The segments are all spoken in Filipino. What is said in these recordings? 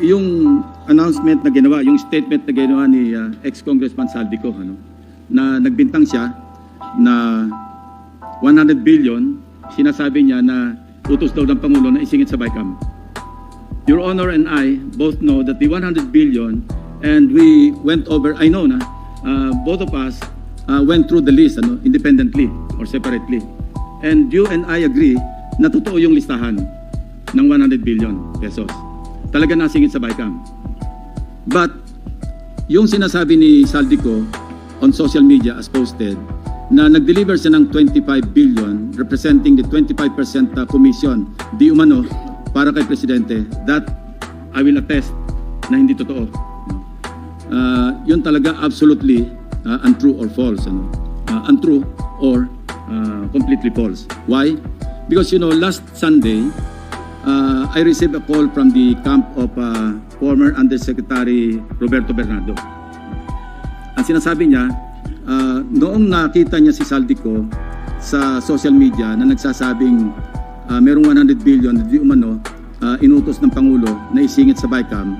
yung announcement na ginawa, yung statement na ginawa ni ex-Congressman Saldico, na nagbintang siya na 100 billion, sinasabi niya na utos daw ng Pangulo na isingit sa BICAM. Your Honor and I both know that the 100 billion, and we went over, I know na, both of us went through the list independently or separately. And you and I agree na totoo yung listahan ng 100 billion pesos. Talaga nasingit sa BICAM. But yung sinasabi ni Saldico on social media as posted, na nag-deliver siya ng 25 billion representing the 25% commission di umano para kay Presidente, that I will attest na hindi totoo. Yun talaga absolutely untrue or false. Untrue or completely false. Why? Because last Sunday, I received a call from the camp of former Undersecretary Roberto Bernardo. Ang sinasabi niya, noong nakita niya si Saldico sa social media na nagsasabing merong 100 billion di umano inutos ng Pangulo na isingit sa BICAM,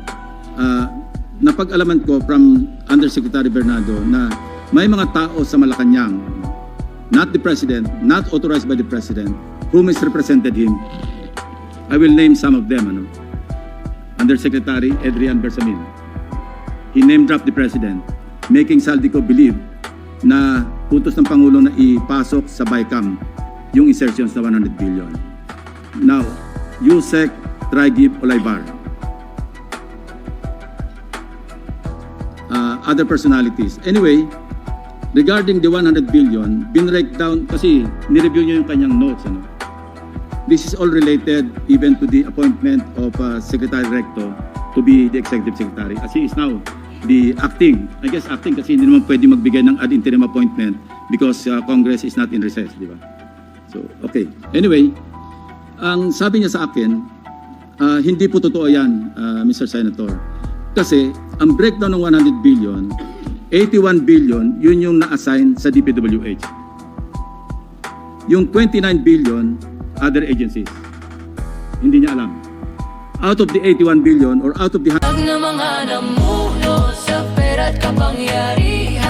napag-alaman ko from Undersecretary Bernardo na may mga tao sa Malacanang, not the President, not authorized by the President, who misrepresented him. I will name some of them. Undersecretary Adrian Bersamin. He name-dropped the President, making Saldico believe na utos ng Pangulo na ipasok sa BICAM yung insertions na 100 billion. Now, Yusek Traigib Olaybar. Other personalities. Anyway, regarding the 100 billion, binrake down, kasi nireview niyo yung kanyang notes. This is all related even to the appointment of Secretary Recto to be the Executive Secretary. As he is now the acting, I guess acting kasi hindi naman pwede magbigay ng ad interim appointment because Congress is not in recess, di ba? So, okay. Anyway, ang sabi niya sa akin, hindi po totoo yan, Mr. Senator. Kasi ang breakdown ng 100 billion, 81 billion, yun yung na-assign sa DPWH. Yung 29 billion, other agencies. Hindi niya alam. Out of the 81 billion or out of the... Huwag na mga namuno sa pera't kapangyarihan.